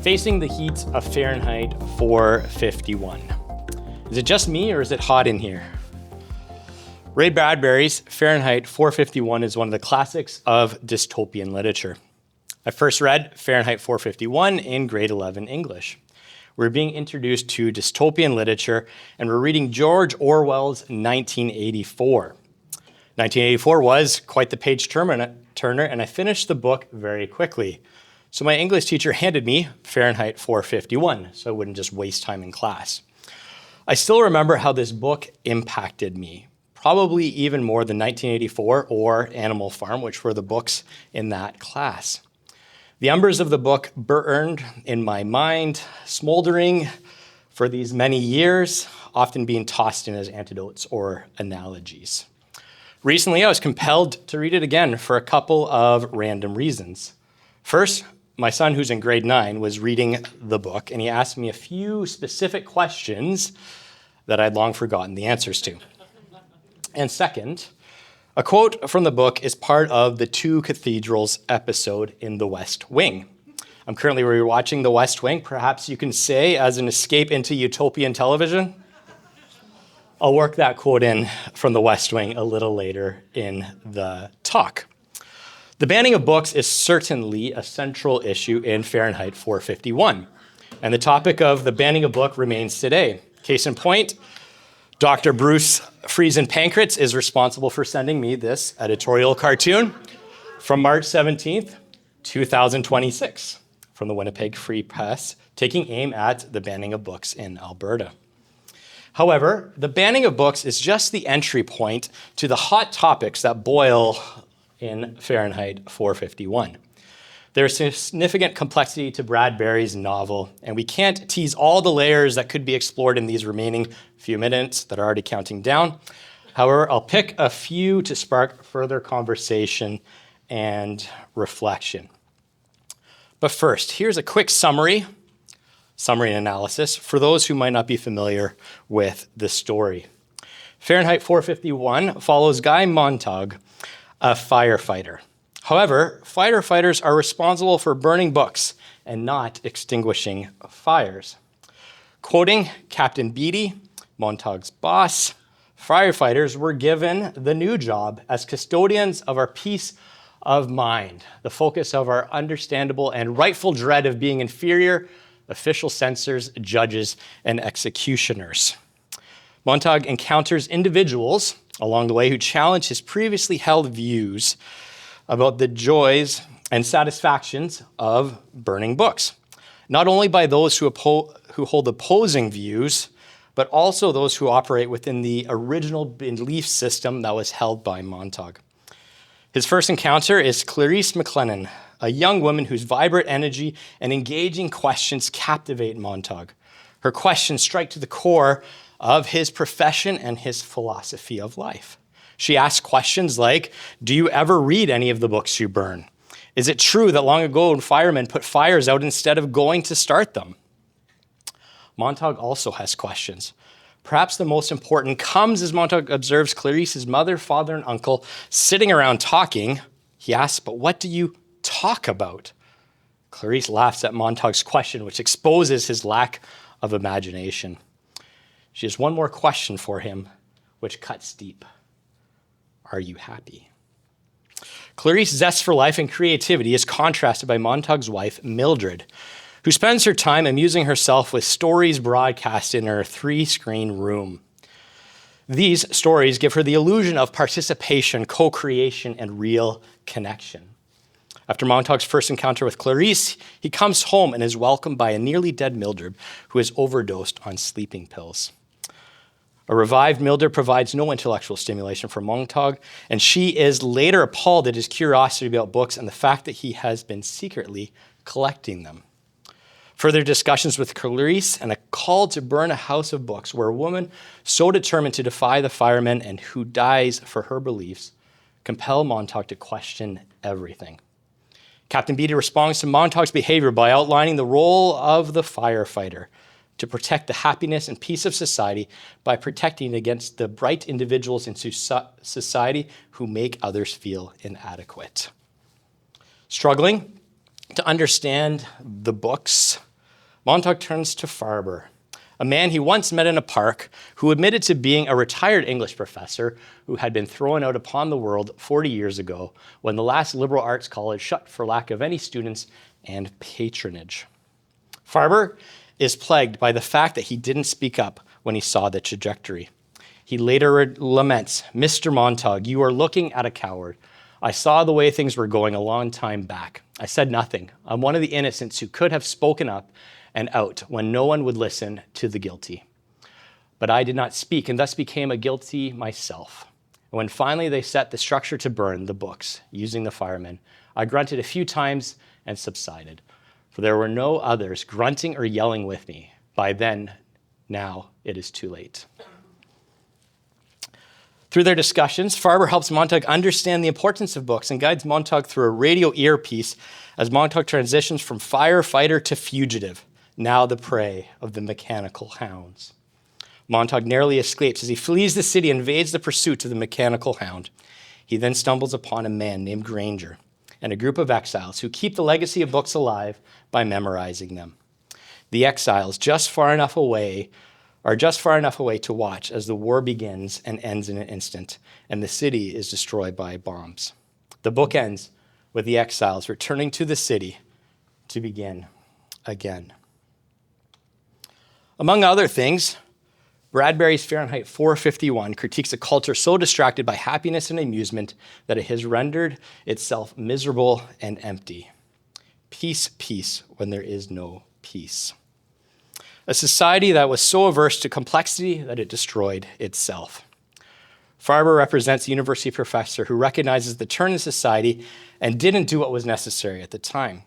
Facing the heat of Fahrenheit 451. Is it just me or is it hot in here? Ray Bradbury's Fahrenheit 451 is one of the classics of dystopian literature. I first read Fahrenheit 451 in grade 11 English. We're being introduced to dystopian literature and we're reading George Orwell's 1984. 1984 was quite the page turner and I finished the book very quickly. So my English teacher handed me Fahrenheit 451 so I wouldn't just waste time in class. I still remember how this book impacted me, probably even more than 1984 or Animal Farm, which were the books in that class. The embers of the book burned in my mind, smoldering for these many years, often being tossed in as anecdotes or analogies. Recently, I was compelled to read it again for a couple of random reasons. First, my son, who's in grade 9, was reading the book, and he asked me a few specific questions that I'd long forgotten the answers to. And second, a quote from the book is part of the Two Cathedrals episode in The West Wing. I'm currently rewatching The West Wing, perhaps you can say as an escape into utopian television. I'll work that quote in from The West Wing a little later in the talk. The banning of books is certainly a central issue in Fahrenheit 451, and the topic of the banning of book remains today. Case in point, Dr. Bruce Friesen-Pankratz is responsible for sending me this editorial cartoon from March 17th, 2026, from the Winnipeg Free Press, taking aim at the banning of books in Alberta. However, the banning of books is just the entry point to the hot topics that boil in Fahrenheit 451. There's significant complexity to Bradbury's novel, and we can't tease all the layers that could be explored in these remaining few minutes that are already counting down. However, I'll pick a few to spark further conversation and reflection. But first, here's a quick summary and analysis for those who might not be familiar with the story. Fahrenheit 451 follows Guy Montag, a firefighter. However, firefighters are responsible for burning books and not extinguishing fires. Quoting Captain Beatty, Montag's boss, firefighters were given the new job as custodians of our peace of mind, the focus of our understandable and rightful dread of being inferior official censors, judges, and executioners. Montag encounters individuals along the way who challenge his previously held views about the joys and satisfactions of burning books, not only by those who hold opposing views, but also those who operate within the original belief system that was held by Montag. His first encounter is Clarice McLennan, a young woman whose vibrant energy and engaging questions captivate Montag. Her questions strike to the core of his profession and his philosophy of life. She asks questions like, do you ever read any of the books you burn? Is it true that long ago firemen put fires out instead of going to start them? Montag also has questions. Perhaps the most important comes as Montag observes Clarice's mother, father, and uncle sitting around talking. He asks, but what do you talk about? Clarice laughs at Montag's question, which exposes his lack of imagination. She has one more question for him, which cuts deep. Are you happy? Clarice's zest for life and creativity is contrasted by Montag's wife, Mildred, who spends her time amusing herself with stories broadcast in her 3-screen room. These stories give her the illusion of participation, co-creation, and real connection. After Montag's first encounter with Clarice, he comes home and is welcomed by a nearly dead Mildred who has overdosed on sleeping pills. A revived Mildred provides no intellectual stimulation for Montag, and she is later appalled at his curiosity about books and the fact that he has been secretly collecting them. Further discussions with Clarice and a call to burn a house of books where a woman so determined to defy the firemen and who dies for her beliefs compel Montag to question everything. Captain Beatty responds to Montag's behavior by outlining the role of the firefighter to protect the happiness and peace of society by protecting against the bright individuals in society who make others feel inadequate. Struggling to understand the books Montauk turns to Farber, a man he once met in a park who admitted to being a retired English professor who had been thrown out upon the world 40 years ago when the last liberal arts college shut for lack of any students and patronage. Farber is plagued by the fact that he didn't speak up when he saw the trajectory. He later laments, "Mr. Montauk, you are looking at a coward. I saw the way things were going a long time back. I said nothing. I'm one of the innocents who could have spoken up and out when no one would listen to the guilty. But I did not speak and thus became a guilty myself. And when finally they set the structure to burn the books using the firemen, I grunted a few times and subsided, for there were no others grunting or yelling with me. By then, now it is too late." Through their discussions, Farber helps Montauk understand the importance of books and guides Montauk through a radio earpiece as Montauk transitions from firefighter to fugitive, now the prey of the mechanical hounds. Montauk narrowly escapes as he flees the city and evades the pursuit of the mechanical hound. He then stumbles upon a man named Granger and a group of exiles who keep the legacy of books alive by memorizing them. The exiles are just far enough away to watch as the war begins and ends in an instant, and the city is destroyed by bombs. The book ends with the exiles returning to the city to begin again. Among other things, Bradbury's Fahrenheit 451 critiques a culture so distracted by happiness and amusement that it has rendered itself miserable and empty. Peace, peace, when there is no peace. A society that was so averse to complexity that it destroyed itself. Farber represents a university professor who recognizes the turn in society and didn't do what was necessary at the time.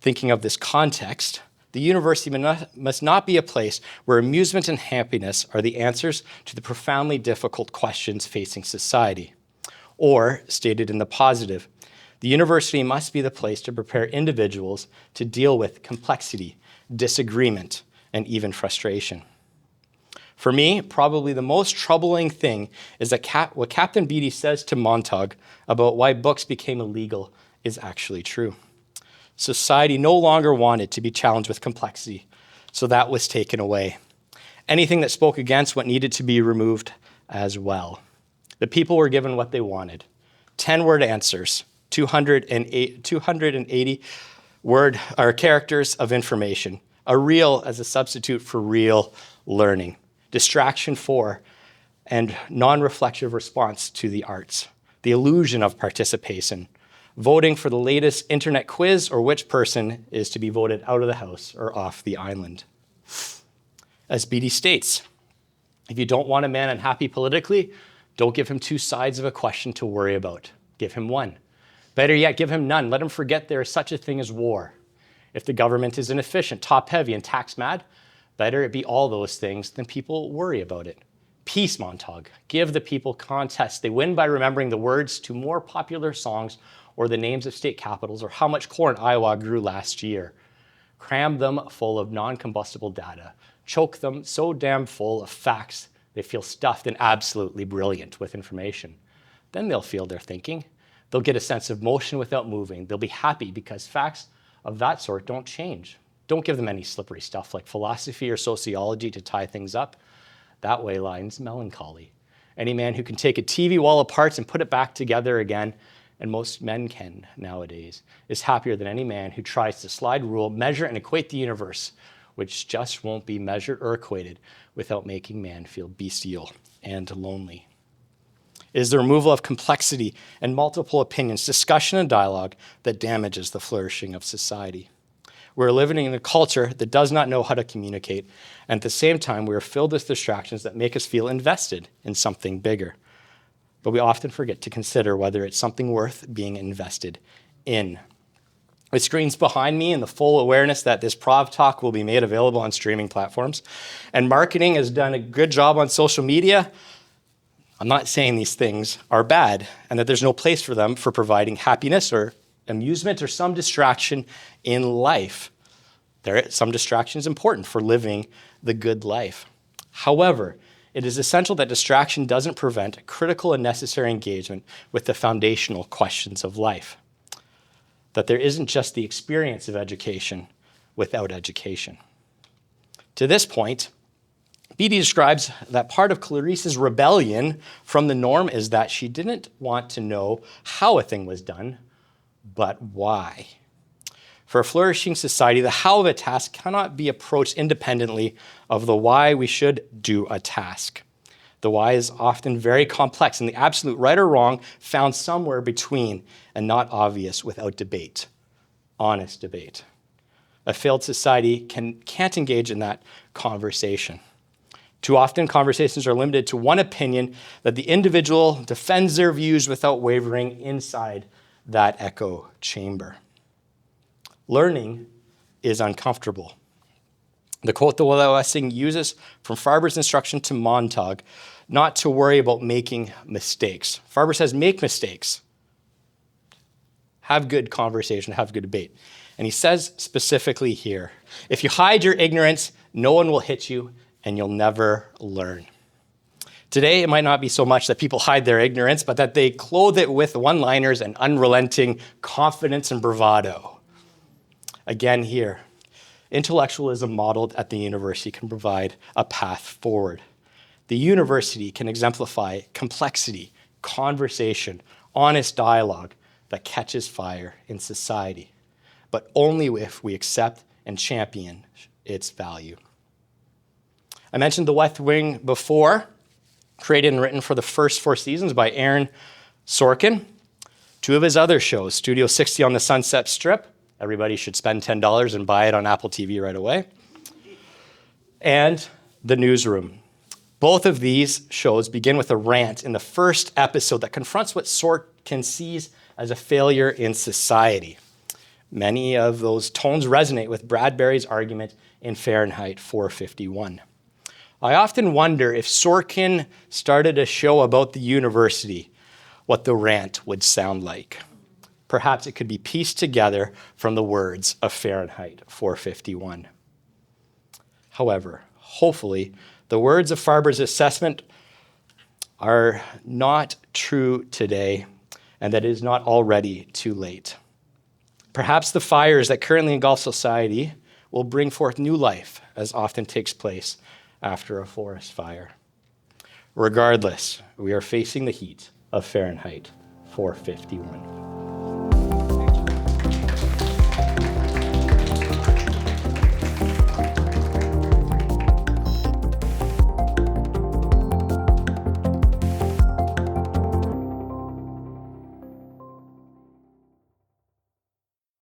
Thinking of this context, the university must not be a place where amusement and happiness are the answers to the profoundly difficult questions facing society. Or, stated in the positive, the university must be the place to prepare individuals to deal with complexity, disagreement, and even frustration. For me, probably the most troubling thing is that what Captain Beatty says to Montauk about why books became illegal is actually true. Society no longer wanted to be challenged with complexity, so that was taken away. Anything that spoke against what needed to be removed as well. The people were given what they wanted. 10-word answers, 280 word or characters of information. A reel as a substitute for real learning, distraction for, and non-reflexive response to the arts, the illusion of participation, voting for the latest internet quiz or which person is to be voted out of the house or off the island. As Beatty states, if you don't want a man unhappy politically, don't give him two sides of a question to worry about. Give him one. Better yet, give him none. Let him forget there is such a thing as war. If the government is inefficient, top-heavy, and tax-mad, better it be all those things than people worry about it. Peace, Montauk. Give the people contests. They win by remembering the words to more popular songs or the names of state capitals or how much corn Iowa grew last year. Cram them full of non-combustible data. Choke them so damn full of facts they feel stuffed and absolutely brilliant with information. Then they'll feel their thinking. They'll get a sense of motion without moving. They'll be happy because facts of that sort don't change. Don't give them any slippery stuff like philosophy or sociology to tie things up. That way lies melancholy. Any man who can take a TV wall apart and put it back together again, and most men can nowadays, is happier than any man who tries to slide, rule, measure, and equate the universe, which just won't be measured or equated without making man feel bestial and lonely. It is the removal of complexity and multiple opinions, discussion and dialogue that damages the flourishing of society. We're living in a culture that does not know how to communicate, and at the same time, we are filled with distractions that make us feel invested in something bigger. But we often forget to consider whether it's something worth being invested in. With screens behind me and the full awareness that this Prov Talk will be made available on streaming platforms, and marketing has done a good job on social media, I'm not saying these things are bad and that there's no place for them for providing happiness or amusement or some distraction in life. Some distraction is important for living the good life. However, it is essential that distraction doesn't prevent critical and necessary engagement with the foundational questions of life. That there isn't just the experience of education without education. To this point, Beattie describes that part of Clarice's rebellion from the norm is that she didn't want to know how a thing was done, but why. For a flourishing society, the how of a task cannot be approached independently of the why we should do a task. The why is often very complex, and the absolute right or wrong found somewhere between and not obvious without debate, honest debate. A failed society can't engage in that conversation. Too often, conversations are limited to one opinion that the individual defends their views without wavering inside that echo chamber. Learning is uncomfortable. The quote that Wessing uses from Farber's instruction to Montag, not to worry about making mistakes. Farber says, make mistakes. Have good conversation, have good debate. And he says specifically here, if you hide your ignorance, no one will hit you and you'll never learn. Today, it might not be so much that people hide their ignorance, but that they clothe it with one-liners and unrelenting confidence and bravado. Again here, intellectualism modeled at the university can provide a path forward. The university can exemplify complexity, conversation, honest dialogue that catches fire in society, but only if we accept and champion its value. I mentioned The West Wing before, created and written for the first 4 seasons by Aaron Sorkin. 2 of his other shows, Studio 60 on the Sunset Strip. Everybody should spend $10 and buy it on Apple TV right away. And The Newsroom. Both of these shows begin with a rant in the first episode that confronts what Sorkin sees as a failure in society. Many of those tones resonate with Bradbury's argument in Fahrenheit 451. I often wonder if Sorkin started a show about the university, what the rant would sound like. Perhaps it could be pieced together from the words of Fahrenheit 451. However, hopefully, the words of Farber's assessment are not true today, and that it is not already too late. Perhaps the fires that currently engulf society will bring forth new life, as often takes place after a forest fire. Regardless, we are facing the heat of Fahrenheit 451.